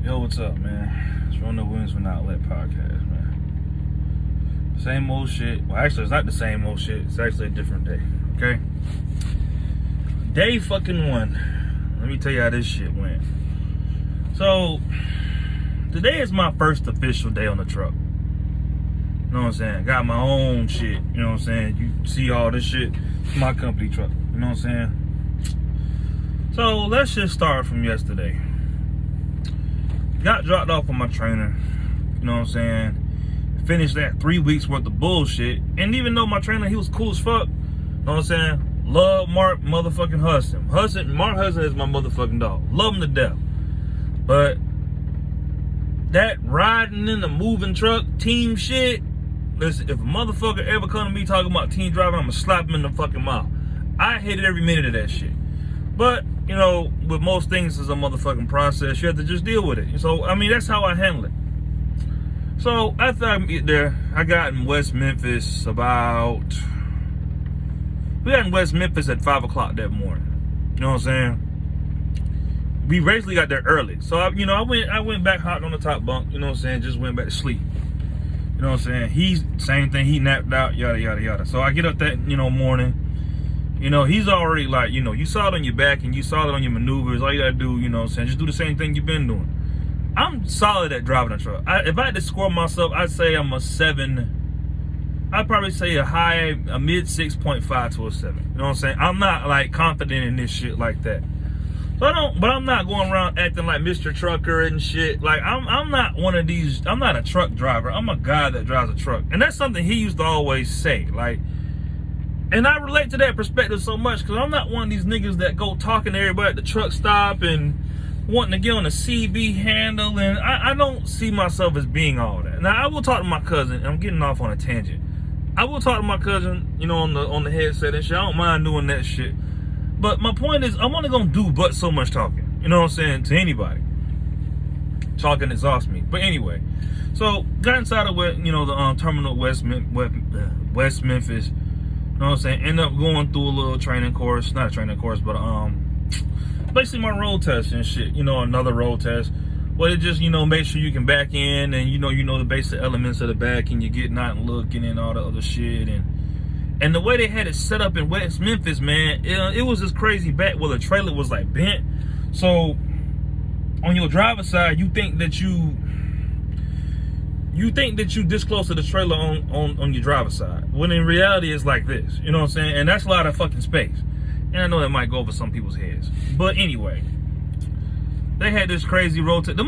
Yo, what's up, man? It's Run the Wins from Outlet podcast, man. Same old shit. Well, actually, it's not the same old shit. It's actually a different day, okay? Day fucking one. Let me tell you how this shit went. So, today is my first official day on the truck. You know what I'm saying? Got my own shit. You know what I'm saying? You see all this shit. It's my company truck. You know what I'm saying? So, let's just start from yesterday. Got dropped off with my trainer, you know what I'm saying? Finished that 3 weeks worth of bullshit. And even though my trainer, he was cool as fuck, you know what I'm saying? Love Mark motherfucking Hudson. Mark Hudson is my motherfucking dog. Love him to death. But that riding in the moving truck, team shit, listen, if a motherfucker ever come to me talking about team driving, I'm gonna slap him in the fucking mouth. I hated every minute of that shit. But, you know, with most things, it's a motherfucking process. You have to just deal with it. So, I mean, that's how I handle it. So, after I get there, I got in West Memphis we got in West Memphis at 5 o'clock that morning. You know what I'm saying? We basically got there early. So, I went back, hopped on the top bunk, you know what I'm saying? Just went back to sleep. You know what I'm saying? Same thing, he napped out, yada, yada, yada. So, I get up that, morning. You know, he's already like, you saw it on your back and you saw it on your maneuvers. All you gotta do, you know what I'm saying, just do the same thing you've been doing. I'm solid at driving a truck. If I had to score myself, I'd say I'm a 7. I'd probably say a mid 6.5 to a 7. You know what I'm saying? I'm not like confident in this shit like that. But I'm not going around acting like Mr. Trucker and shit. Like I'm not one of these, I'm not a truck driver. I'm a guy that drives a truck. And that's something he used to always say. Like, and I relate to that perspective so much because I'm not one of these niggas that go talking to everybody at the truck stop and wanting to get on a CB handle. And I don't see myself as being all that. Now, I will talk to my cousin, and I'm getting off on a tangent. I will talk to my cousin, on the headset and shit. I don't mind doing that shit. But my point is, I'm only going to do but so much talking. You know what I'm saying? To anybody. Talking exhausts me. But anyway. So, got inside of the terminal West Memphis. You know what I'm saying? End up going through a little training course. Not a training course, but basically my road test and shit. Another road test. Well, it just, make sure you can back in and you know the basic elements of the back and you're getting out and looking and all the other shit. And the way they had it set up in West Memphis, man, it was this crazy back where the trailer was like bent. So on your driver's side, you think that you this close to the trailer on your driver's side. When in reality, it's like this. You know what I'm saying? And that's a lot of fucking space. And I know that might go over some people's heads. But anyway, they had this crazy road test. The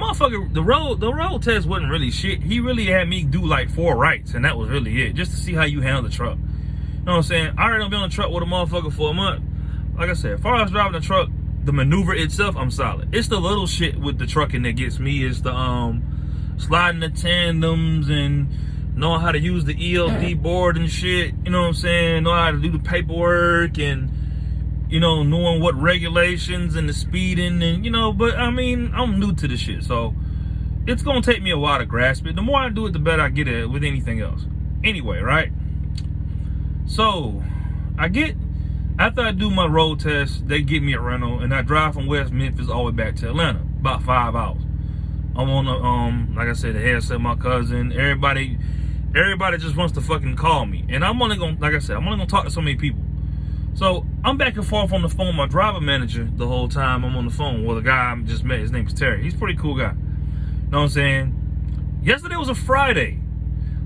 road test wasn't really shit. He really had me do like 4 rights, and that was really it. Just to see how you handle the truck. You know what I'm saying? I already been on the truck with a motherfucker for a month. Like I said, as far as driving the truck, the maneuver itself, I'm solid. It's the little shit with the trucking that gets me. Is the sliding the tandems and knowing how to use the ELD board and shit, you know what I'm saying? Know how to do the paperwork and, knowing what regulations and the speeding and, but I mean, I'm new to this shit. So it's going to take me a while to grasp it. The more I do it, the better I get at it with anything else. Anyway, right? So after I do my road test, they get me a rental and I drive from West Memphis all the way back to Atlanta, about 5 hours. I'm on the, like I said, the headset, my cousin, everybody just wants to fucking call me. And I'm only gonna talk to so many people. So I'm back and forth on the phone with my driver manager the whole time I'm on the phone with a guy I just met. His name is Terry. He's a pretty cool guy. You know what I'm saying? Yesterday was a Friday,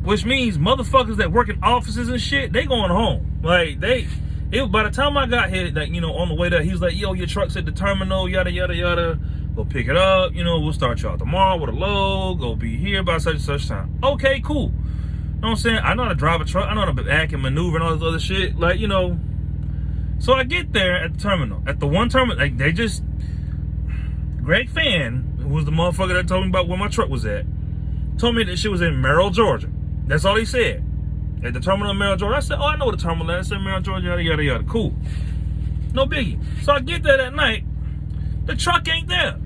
which means motherfuckers that work in offices and shit, they going home. Like, by the time I got here, like, on the way there, he was like, yo, your truck's at the terminal, yada, yada, yada. Go pick it up, we'll start you out tomorrow with a load, go be here by such and such time. Okay, cool. You know what I'm saying? I know how to drive a truck, I know how to back and maneuver and all this other shit. Like, So I get there at the terminal. At the one terminal, like, Greg Fan, who was the motherfucker that told me about where my truck was at, told me that shit was in Merrill, Georgia. That's all he said. At the terminal in Merrill, Georgia. I said, oh, I know what the terminal is. I said, Merrill, Georgia, yada, yada, yada. Cool. No biggie. So I get there that night. The truck ain't there.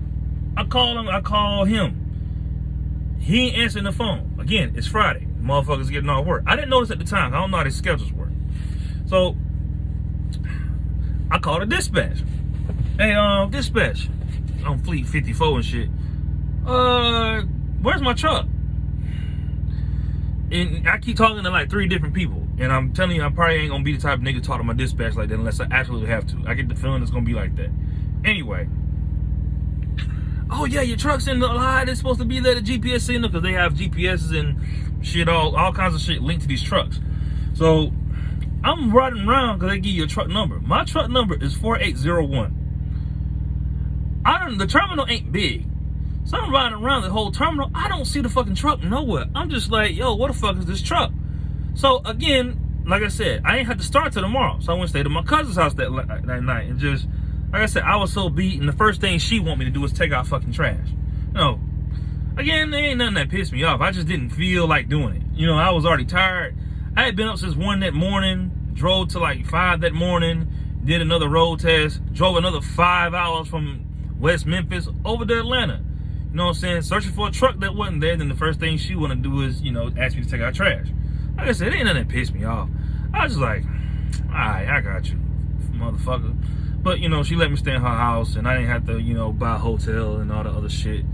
I call him. He ain't answering the phone. Again, it's Friday. Motherfuckers getting off work. I didn't notice at the time. I don't know how their schedules work. So I called a dispatch. Hey, dispatch. On Fleet 54 and shit. where's my truck? And I keep talking to like 3 different people. And I'm telling you, I probably ain't gonna be the type of nigga to talk to my dispatch like that unless I absolutely have to. I get the feeling it's gonna be like that. Anyway. Oh yeah, your truck's in the lot. It's supposed to be there, the GPS signal, because they have GPSs and shit, all kinds of shit linked to these trucks. So I'm riding around because they give you a truck number. My truck number is 4801. The terminal ain't big. So I'm riding around the whole terminal. I don't see the fucking truck nowhere. I'm just like, yo, what the fuck is this truck? So again, like I said, I ain't had to start till tomorrow. So I went to stay at my cousin's house that night. And just, like I said, I was so beat. And the first thing she want me to do was take out fucking trash. No. Again, there ain't nothing that pissed me off. I just didn't feel like doing it. You know, I was already tired. I had been up since 1 that morning. Drove to like 5 that morning. Did another road test. Drove another 5 hours from West Memphis over to Atlanta. You know what I'm saying? Searching for a truck that wasn't there. Then the first thing she want to do is, you know, ask me to take out trash. Like I said, it ain't nothing that pissed me off. I was just like, all right, I got you, motherfucker. But, you know, she let me stay in her house and I didn't have to, you know, buy a hotel and all the other shit.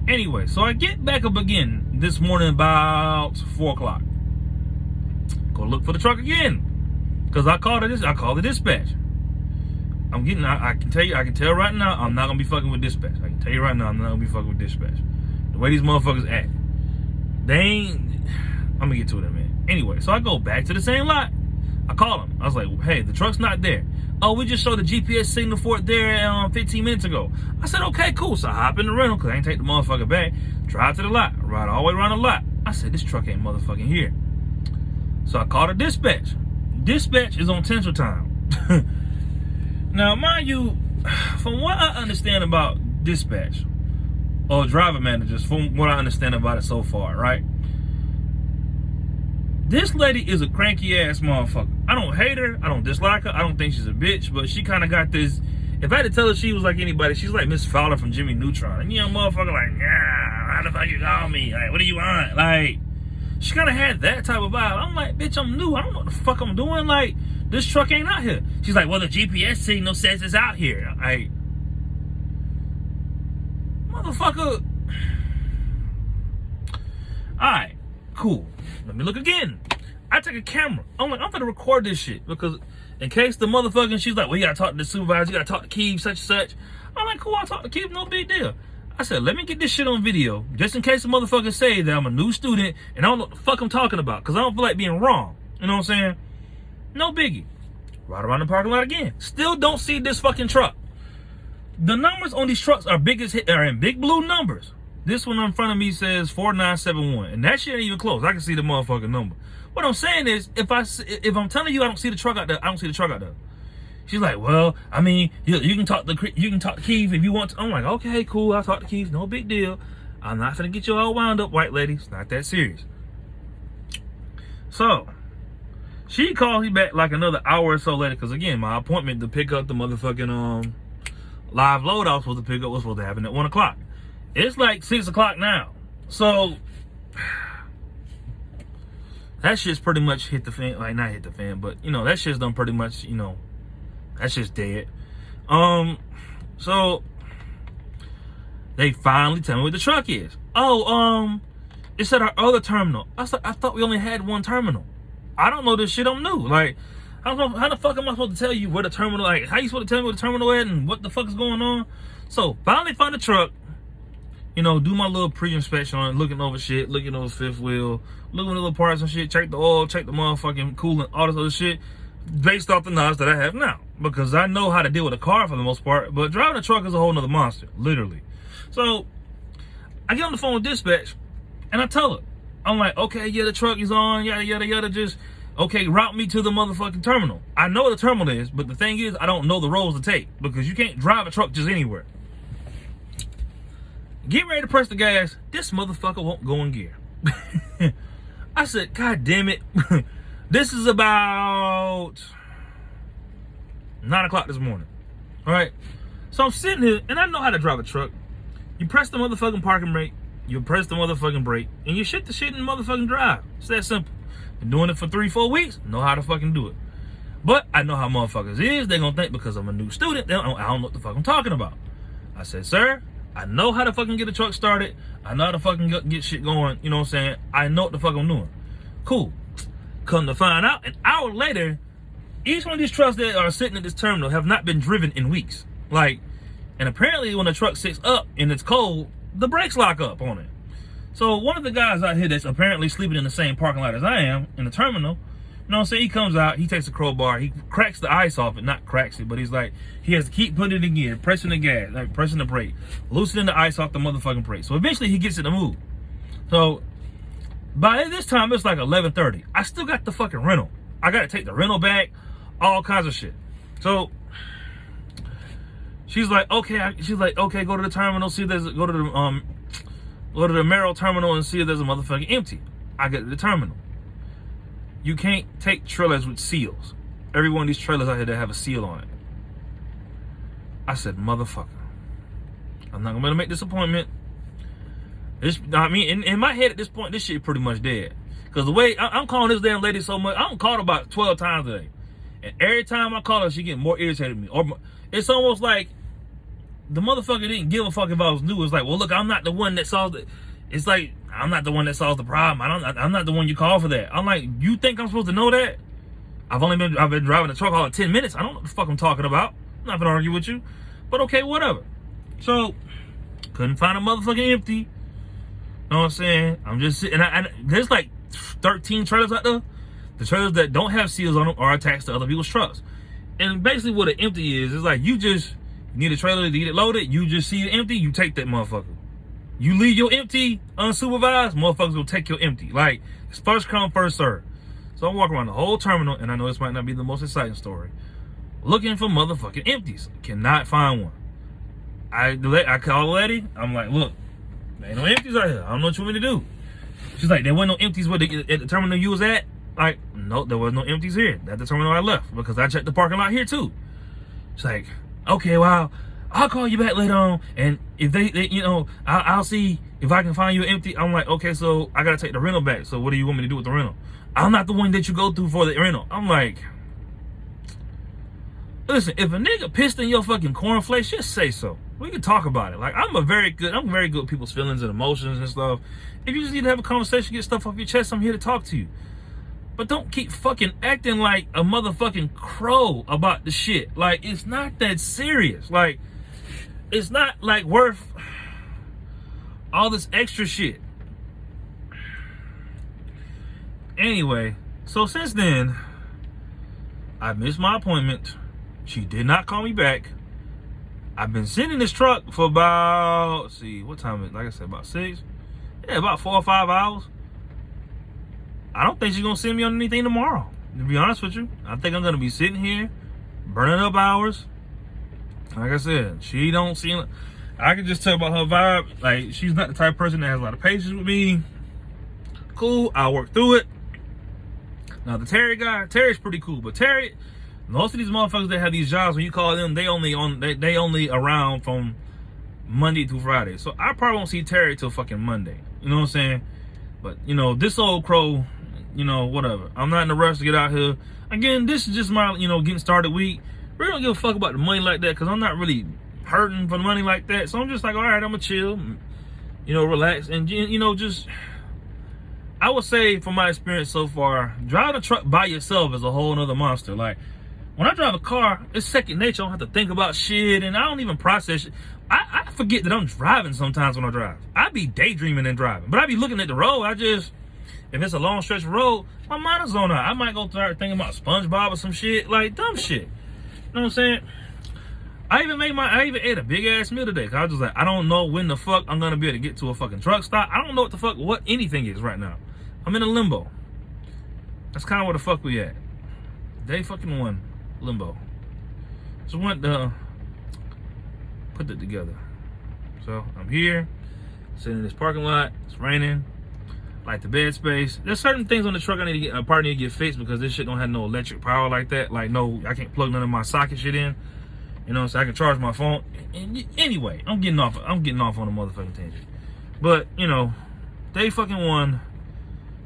Anyway, so I get back up again this morning about 4 o'clock. Go look for the truck again. Because I called the dispatch. I can tell right now, I'm not gonna be fucking with dispatch. I can tell you right now, I'm not gonna be fucking with dispatch. The way these motherfuckers act, I'm gonna get to it in a minute. Anyway, so I go back to the same lot. I call them. I was like, hey, the truck's not there. Oh, we just showed the GPS signal for it there 15 minutes ago. I said, okay, cool. So I hop in the rental because I ain't take the motherfucker back. Drive to the lot, ride all the way around the lot. I said, this truck ain't motherfucking here. So I called a dispatch. Dispatch is on Central Time. Now, mind you, from what I understand about dispatch, or driver managers, from what I understand about it so far, right? This lady is a cranky ass motherfucker. I don't hate her. I don't dislike her. I don't think she's a bitch, but she kind of got this. If I had to tell her she was like anybody, she's like Miss Fowler from Jimmy Neutron. And you know, motherfucker, like, yeah, how the fuck you call me? Like, what do you want? Like, she kind of had that type of vibe. I'm like, bitch, I'm new. I don't know what the fuck I'm doing. Like, this truck ain't out here. She's like, well, the GPS signal says it's out here. Like, motherfucker. All right, cool. Let me look again. I take a camera. I'm like, I'm gonna record this shit because in case the motherfucking, she's like, well, you gotta talk to the supervisor, you gotta talk to Keith, such and such. I'm like, cool, I'll talk to Keith, no big deal. I said, let me get this shit on video just in case the motherfucker say that I'm a new student and I don't know what the fuck I'm talking about because I don't feel like being wrong. You know what I'm saying? No biggie. Right around the parking lot again. Still don't see this fucking truck. The numbers on these trucks are are in big blue numbers. This one in front of me says 4971, and that shit ain't even close. I can see the motherfucking number. What I'm saying is, if I'm telling you I don't see the truck out there, I don't see the truck out there. She's like, well, I mean, you can talk to Keith if you want to. I'm like, okay, cool. I'll talk to Keith. No big deal. I'm not gonna get you all wound up, white lady. It's not that serious. So she called me back like another hour or so later, because again, my appointment to pick up the motherfucking live load I was supposed to happen at 1 o'clock. It's like 6 o'clock now. So that shit's pretty much hit the fan. Like, not hit the fan, but you know, that shit's done pretty much, you know, that shit's dead. So they finally tell me where the truck is. Oh, it's at our other terminal. I thought we only had one terminal. I don't know this shit. I'm new. Like, I don't know how the fuck am I supposed to tell you where the terminal? Like, how you supposed to tell me where the terminal is and what the fuck is going on? So finally find the truck. You know, do my little pre-inspection on it, looking over shit, looking over fifth wheel, looking at the little parts and shit, check the oil, check the motherfucking coolant, all this other shit, based off the knowledge that I have now. Because I know how to deal with a car for the most part, but driving a truck is a whole nother monster, literally. So I get on the phone with dispatch, and I tell her, I'm like, okay, yeah, the truck is on, yada, yada, yada, just, okay, route me to the motherfucking terminal. I know what the terminal is, but the thing is, I don't know the roads to take, because you can't drive a truck just anywhere. Get ready to press the gas. This motherfucker won't go in gear. I said, God damn it. This is about 9 o'clock this morning. All right. So I'm sitting here, and I know how to drive a truck. You press the motherfucking parking brake, you press the motherfucking brake, and you shit the shit in the motherfucking drive. It's that simple. Been doing it for 3-4 weeks. Know how to fucking do it. But I know how motherfuckers is. They gonna think because I'm a new student, I don't know what the fuck I'm talking about. I said, sir, I know how to fucking get a truck started. I know how to fucking get shit going. You know what I'm saying? I know what the fuck I'm doing. Cool. Come to find out, an hour later, each one of these trucks that are sitting at this terminal have not been driven in weeks. Like, and apparently when a truck sits up and it's cold, the brakes lock up on it. So one of the guys out here that's apparently sleeping in the same parking lot as I am in the terminal, you know what I'm saying? He comes out, he takes a crowbar, he cracks the ice off it, not cracks it, but he's like, he has to keep putting it in gear, pressing the gas, like pressing the brake, loosening the ice off the motherfucking brake. So eventually he gets it to move. So by this time, it's like 11:30. I still got the fucking rental. I got to take the rental back, all kinds of shit. So she's like, okay, go to the terminal, see if there's, go to the Merrill terminal and see if there's a motherfucking empty. I get to the terminal. You can't take trailers with seals. Every one of these trailers out here that have a seal on it. I said, motherfucker, I'm not gonna make this appointment. I mean, in my head at this point, this shit pretty much dead. Cause the way I'm calling this damn lady so much, I don't call her about 12 times today. And every time I call her, she getting more irritated with me. Or it's almost like the motherfucker didn't give a fuck if I was new. It's like, well, look, I'm not the one that solves it. It's like, I'm not the one that solves the problem. I'm not the one you call for that. I'm like, you think I'm supposed to know that? I've been driving the truck all 10 minutes. I don't know what the fuck I'm talking about. I'm not gonna argue with you. But okay, whatever. So, couldn't find a motherfucking empty. You know what I'm saying? I'm just sitting, and there's like 13 trailers out there. The trailers that don't have seals on them are attached to other people's trucks. And basically what an empty is like you need a trailer to get it loaded, you just see it empty, you take that motherfucker. You leave your empty unsupervised, motherfuckers will take your empty. Like, it's first come, first serve. So I'm walking around the whole terminal, and I know this might not be the most exciting story, looking for motherfucking empties. Cannot find one. I call the lady, I'm like, look, there ain't no empties out here. I don't know what you want me to do. She's like, there wasn't no empties at the terminal you was at? Like, no, there was no empties here. That's the terminal I left, because I checked the parking lot here too. She's like, okay, well, I'll call you back later on, and if they you know, I'll see if I can find you an empty. I'm like, okay, so I gotta take the rental back. So what do you want me to do with the rental? I'm not the one that you go through for the rental. I'm like, listen, if a nigga pissed in your fucking cornflakes, just say so. We can talk about it. Like, I'm very good with people's feelings and emotions and stuff. If you just need to have a conversation, get stuff off your chest, I'm here to talk to you. But don't keep fucking acting like a motherfucking crow about the shit. Like, it's not that serious. Like, it's not like worth all this extra shit. Anyway, so since then, I missed my appointment. She did not call me back. I've been sitting in this truck for about, let's see, what time is it? Like I said, about 6? Yeah, about 4 or 5 hours. I don't think she's gonna send me on anything tomorrow, to be honest with you. I think I'm gonna be sitting here, burning up hours. Like I said, she don't seem, I can just tell about her vibe. Like, she's not the type of person that has a lot of patience with me. Cool, I'll work through it. Now the Terry guy, Terry's pretty cool, but Terry, most of these motherfuckers that have these jobs, when you call them, they only around from Monday through Friday. So I probably won't see Terry till fucking Monday. You know what I'm saying? But, you know, this old crow, you know, whatever. I'm not in a rush to get out here. Again, this is just my, you know, getting started week. Really don't give a fuck about the money like that, because I'm not really hurting for the money like that. So I'm just like, all right, I'm gonna chill, you know, relax, and, you know, just, I would say from my experience so far, driving a truck by yourself is a whole nother monster. Like, when I drive a car, it's second nature. I don't have to think about shit, and I don't even process it. I forget that I'm driving sometimes when I drive. I be daydreaming and driving, but I be looking at the road. If it's a long stretch of road, my mind is on out. I might go start thinking about SpongeBob or some shit, like dumb shit. You know what I'm saying? I even ate a big ass meal today, cause I was just like, I don't know when the fuck I'm gonna be able to get to a fucking truck stop. I don't know what anything is right now. I'm in a limbo. That's kind of where the fuck we at. Day fucking 1, limbo. Just want to put that together. So I'm here, sitting in this parking lot. It's raining. Like the bed space. There's certain things on the truck I need to get fixed, because this shit don't have no electric power like that. Like, no, I can't plug none of my socket shit in. You know, so I can charge my phone. And anyway, I'm getting off on a motherfucking tangent. But, you know, day fucking 1,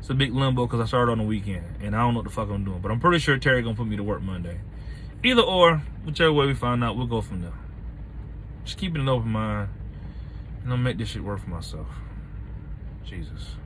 it's a big limbo because I started on the weekend and I don't know what the fuck I'm doing. But I'm pretty sure Terry gonna put me to work Monday. Either or, whichever way we find out, we'll go from there. Just keeping an open mind. I'm gonna make this shit work for myself. Jesus.